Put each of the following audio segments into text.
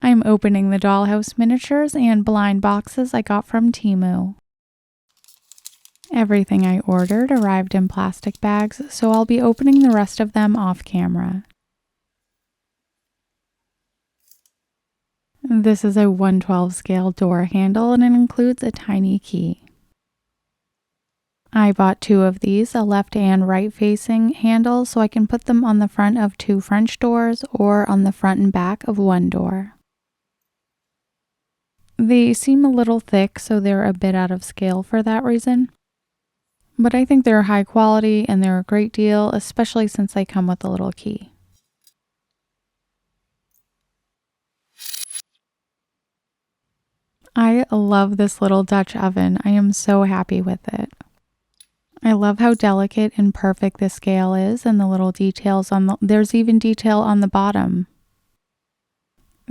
I'm opening the Dollhouse Miniatures and blind boxes I got from Temu. Everything I ordered arrived in plastic bags, so I'll be opening the rest of them off camera. This is a 1/12 scale door handle and it includes a tiny key. I bought 2 of these, a left and right facing handle, so I can put them on the front of 2 French doors or on the front and back of 1 door. They seem a little thick, so they're a bit out of scale for that reason. But I think they're high quality and they're a great deal, especially since they come with a little key. I love this little Dutch oven. I am so happy with it. I love how delicate and perfect the scale is and the little details there's even detail on the bottom.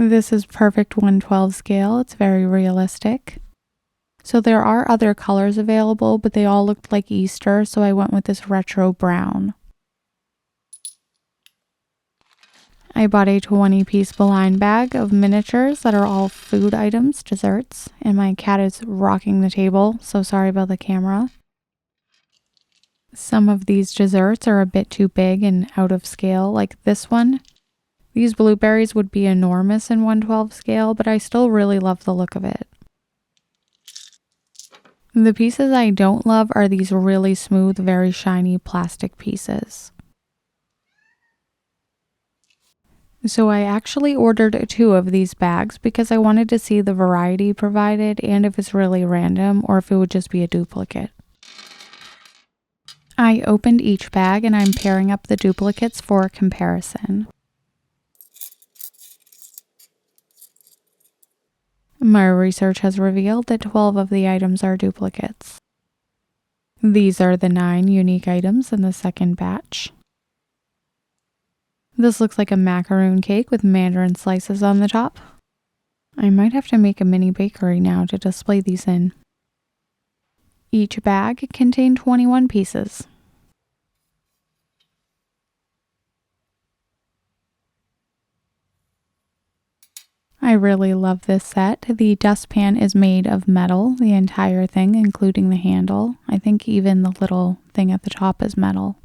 This is perfect 1/12 scale. It's very realistic. So there are other colors available, but they all looked like Easter, so I went with this retro brown. I bought a 20-piece blind bag of miniatures that are all food items, desserts, and my cat is rocking the table, so sorry about the camera. Some of these desserts are a bit too big and out of scale, like this one. These blueberries would be enormous in 1/12 scale, but I still really love the look of it. The pieces I don't love are these really smooth, very shiny plastic pieces. So I actually ordered 2 of these bags because I wanted to see the variety provided and if it's really random or if it would just be a duplicate. I opened each bag and I'm pairing up the duplicates for comparison. My research has revealed that 12 of the items are duplicates. These are the 9 unique items in the second batch. This looks like a macaroon cake with mandarin slices on the top. I might have to make a mini bakery now to display these in. Each bag contained 21 pieces. I really love this set. The dustpan is made of metal, the entire thing, including the handle. I think even the little thing at the top is metal.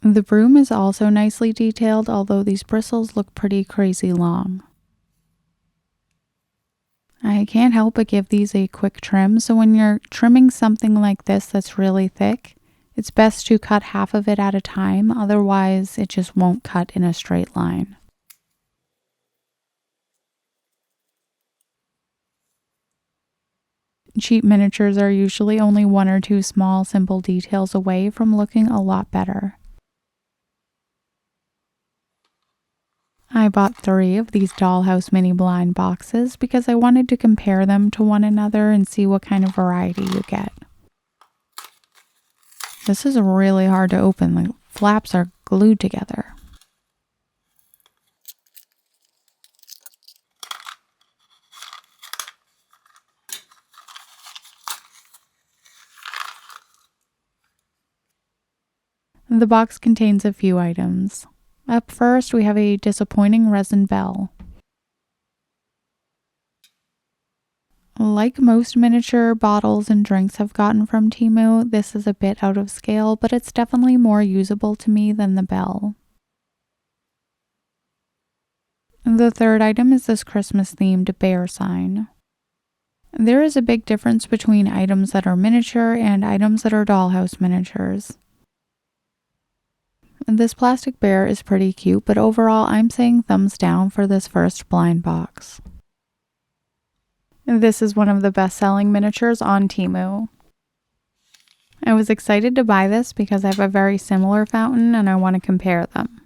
The broom is also nicely detailed, although these bristles look pretty crazy long. I can't help but give these a quick trim, so when you're trimming something like this that's really thick, it's best to cut half of it at a time, otherwise it just won't cut in a straight line. Cheap miniatures are usually only 1 or 2 small, simple details away from looking a lot better. I bought 3 of these Dollhouse mini blind boxes because I wanted to compare them to one another and see what kind of variety you get. This is really hard to open, the flaps are glued together. The box contains a few items. Up first, we have a disappointing resin bell. Like most miniature bottles and drinks I've gotten from Temu, this is a bit out of scale, but it's definitely more usable to me than the bell. The third item is this Christmas-themed bear sign. There is a big difference between items that are miniature and items that are dollhouse miniatures. This plastic bear is pretty cute, but overall I'm saying thumbs down for this first blind box. This is one of the best-selling miniatures on Temu. I was excited to buy this because I have a very similar fountain and I want to compare them.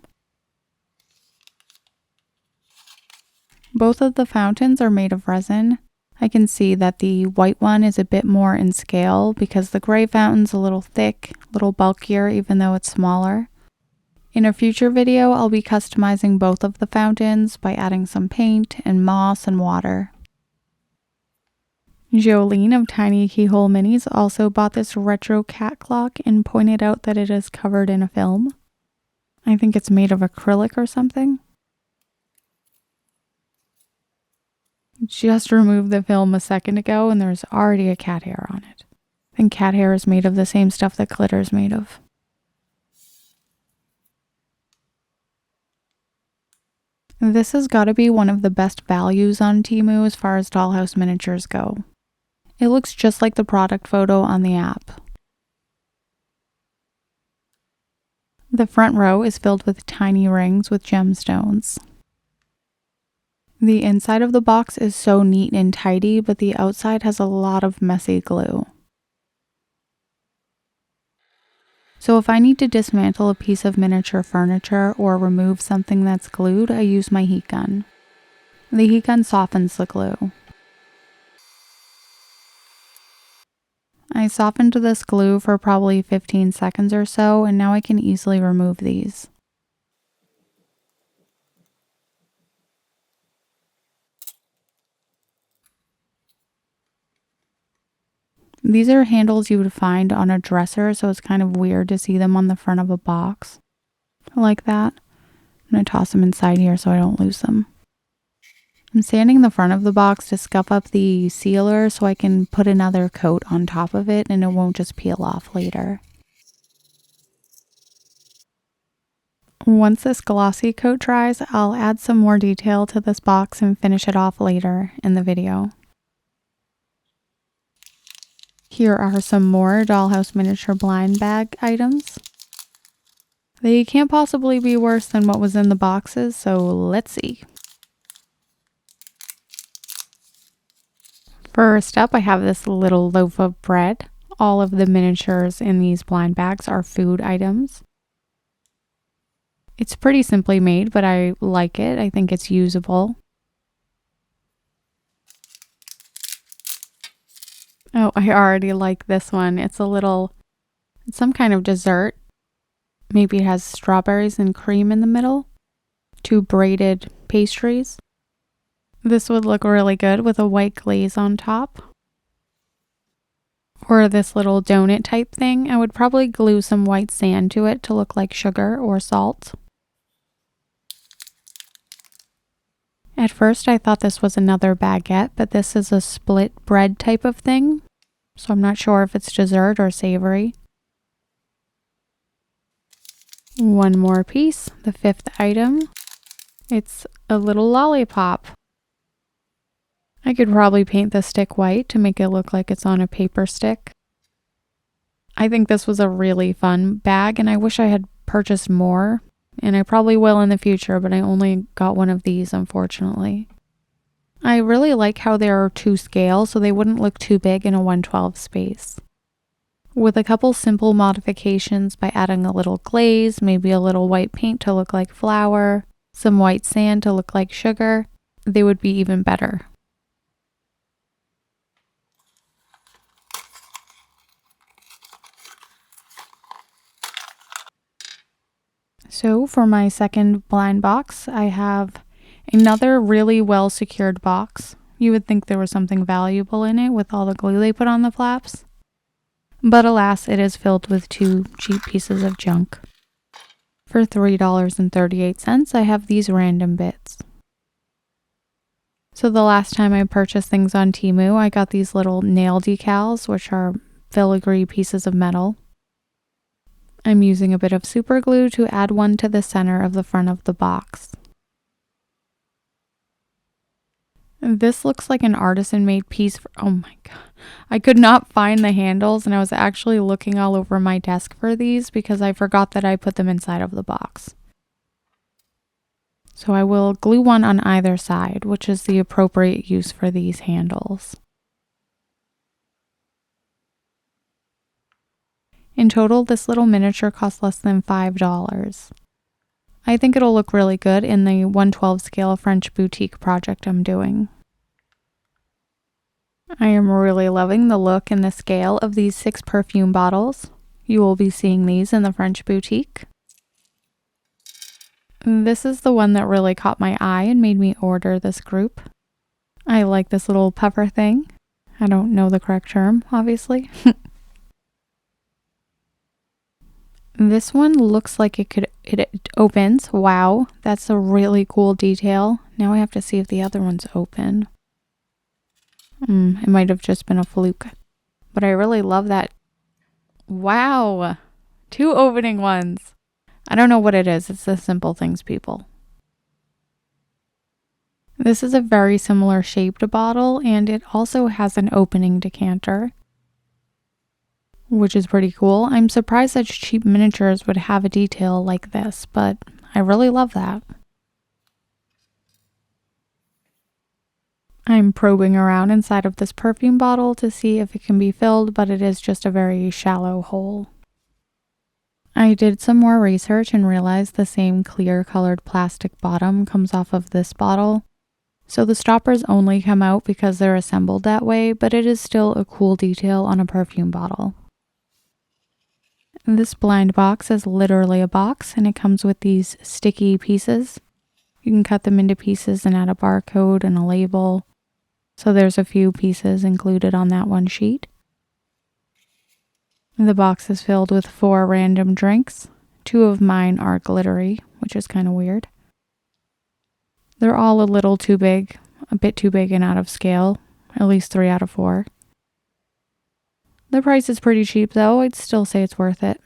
Both of the fountains are made of resin. I can see that the white one is a bit more in scale because the gray fountain's a little thick, a little bulkier even though it's smaller. In a future video, I'll be customizing both of the fountains by adding some paint and moss and water. Jolene of Tiny Keyhole Minis also bought this retro cat clock and pointed out that it is covered in a film. I think it's made of acrylic or something. Just removed the film a second ago and there's already a cat hair on it. I think cat hair is made of the same stuff that glitter is made of. This has got to be one of the best values on Temu as far as Dollhouse Miniatures go. It looks just like the product photo on the app. The front row is filled with tiny rings with gemstones. The inside of the box is so neat and tidy, but the outside has a lot of messy glue. So if I need to dismantle a piece of miniature furniture or remove something that's glued, I use my heat gun. The heat gun softens the glue. I softened this glue for probably 15 seconds or so, and now I can easily remove these. These are handles you would find on a dresser, so it's kind of weird to see them on the front of a box. Like that. I'm going to toss them inside here so I don't lose them. I'm sanding the front of the box to scuff up the sealer so I can put another coat on top of it and it won't just peel off later. Once this glossy coat dries, I'll add some more detail to this box and finish it off later in the video. Here are some more Dollhouse Miniature blind bag items. They can't possibly be worse than what was in the boxes, so let's see. First up, I have this little loaf of bread. All of the miniatures in these blind bags are food items. It's pretty simply made, but I like it. I think it's usable. Oh, I already like this one. It's some kind of dessert. Maybe it has strawberries and cream in the middle. 2 braided pastries. This would look really good with a white glaze on top. Or this little donut type thing. I would probably glue some white sand to it to look like sugar or salt. At first I thought this was another baguette, but this is a split bread type of thing. So I'm not sure if it's dessert or savory. One more piece, the 5th item. It's a little lollipop. I could probably paint the stick white to make it look like it's on a paper stick. I think this was a really fun bag and I wish I had purchased more. And I probably will in the future, but I only got one of these, unfortunately. I really like how there are 2 scales, so they wouldn't look too big in a 1/12 space. With a couple simple modifications by adding a little glaze, maybe a little white paint to look like flour, some white sand to look like sugar, they would be even better. So for my second blind box, I have another really well secured box. You would think there was something valuable in it with all the glue they put on the flaps. But alas, it is filled with 2 cheap pieces of junk. For $3.38, I have these random bits. So the last time I purchased things on Temu, I got these little nail decals, which are filigree pieces of metal. I'm using a bit of super glue to add one to the center of the front of the box. This looks like an artisan-made piece. Oh my god. I could not find the handles and I was actually looking all over my desk for these because I forgot that I put them inside of the box. So I will glue one on either side, which is the appropriate use for these handles. In total, this little miniature cost less than $5. I think it'll look really good in the 1/12 scale French boutique project I'm doing. I am really loving the look and the scale of these 6 perfume bottles. You will be seeing these in the French boutique. This is the one that really caught my eye and made me order this group. I like this little puffer thing. I don't know the correct term, obviously. This one looks like it it opens. Wow, that's a really cool detail. Now I have to see if the other one's open. It might have just been a fluke. But I really love that. Wow, 2 opening ones. I don't know what it is. It's the simple things, people. This is a very similar shaped bottle, and it also has an opening decanter, which is pretty cool. I'm surprised such cheap miniatures would have a detail like this, but I really love that. I'm probing around inside of this perfume bottle to see if it can be filled, but it is just a very shallow hole. I did some more research and realized the same clear colored plastic bottom comes off of this bottle. So the stoppers only come out because they're assembled that way, but it is still a cool detail on a perfume bottle. This blind box is literally a box, and it comes with these sticky pieces. You can cut them into pieces and add a barcode and a label. So there's a few pieces included on that one sheet. The box is filled with 4 random drinks. 2 of mine are glittery, which is kind of weird. They're all a little too big, a bit too big and out of scale, at least 3 out of 4. The price is pretty cheap though, I'd still say it's worth it.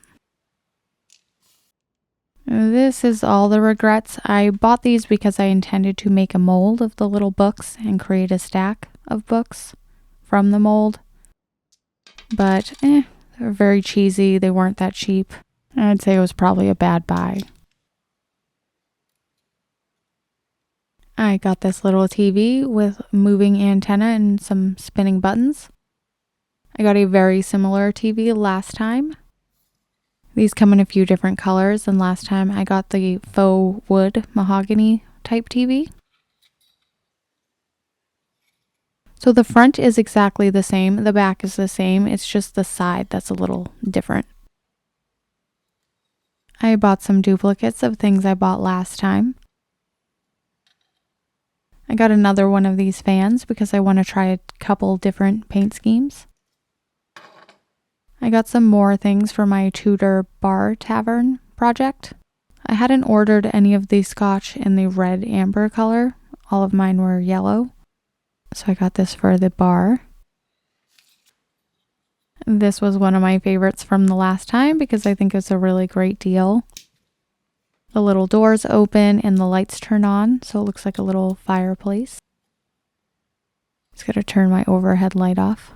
This is all the regrets. I bought these because I intended to make a mold of the little books and create a stack of books from the mold. But they're very cheesy, they weren't that cheap. I'd say it was probably a bad buy. I got this little TV with moving antenna and some spinning buttons. I got a very similar TV last time. These come in a few different colors than last time. I got the faux wood mahogany type TV. So the front is exactly the same. The back is the same. It's just the side that's a little different. I bought some duplicates of things I bought last time. I got another one of these fans because I want to try a couple different paint schemes. I got some more things for my Tudor bar tavern project. I hadn't ordered any of the scotch in the red amber color. All of mine were yellow. So I got this for the bar. This was one of my favorites from the last time because I think it's a really great deal. The little doors open and the lights turn on, so it looks like a little fireplace. Just gotta turn my overhead light off.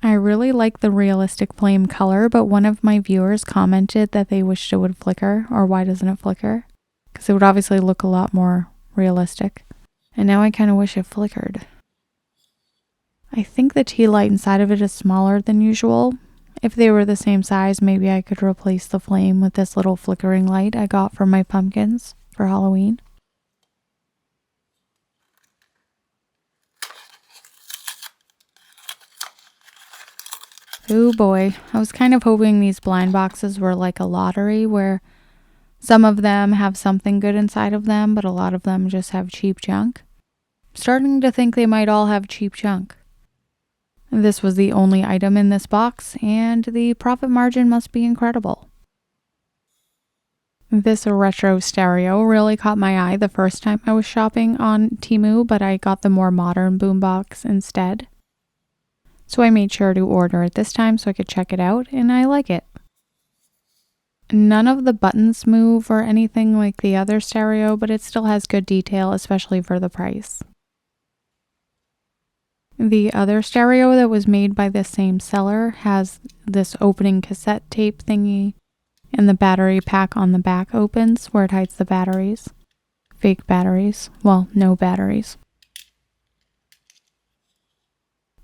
I really like the realistic flame color, but one of my viewers commented that they wished it would flicker, or why doesn't it flicker? Because it would obviously look a lot more realistic. And now I kind of wish it flickered. I think the tea light inside of it is smaller than usual. If they were the same size, maybe I could replace the flame with this little flickering light I got from my pumpkins for Halloween. Oh boy, I was kind of hoping these blind boxes were like a lottery where some of them have something good inside of them, but a lot of them just have cheap junk. I'm starting to think they might all have cheap junk. This was the only item in this box, and the profit margin must be incredible. This retro stereo really caught my eye the first time I was shopping on Temu, but I got the more modern boombox instead. So I made sure to order it this time so I could check it out, and I like it. None of the buttons move or anything like the other stereo, but it still has good detail, especially for the price. The other stereo that was made by the same seller has this opening cassette tape thingy, and the battery pack on the back opens where it hides the batteries. Fake batteries. Well, no batteries.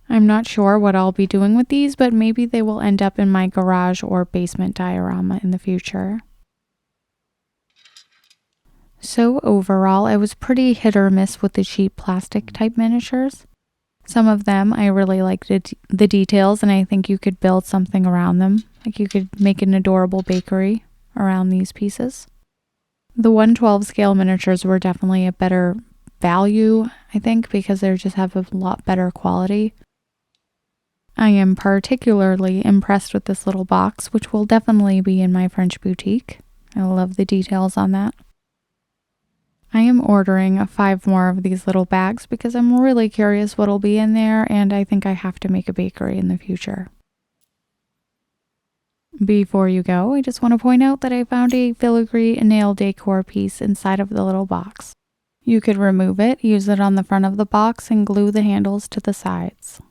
I'm not sure what I'll be doing with these, but maybe they will end up in my garage or basement diorama in the future. So overall, I was pretty hit or miss with the cheap plastic type miniatures. Some of them I really liked the details, and I think you could build something around them. Like you could make an adorable bakery around these pieces. The 1/12 scale miniatures were definitely a better value, I think, because they just have a lot better quality. I am particularly impressed with this little box, which will definitely be in my French boutique. I love the details on that. I am ordering 5 more of these little bags because I'm really curious what'll be in there, and I think I have to make a bakery in the future. Before you go, I just want to point out that I found a filigree nail decor piece inside of the little box. You could remove it, use it on the front of the box, and glue the handles to the sides.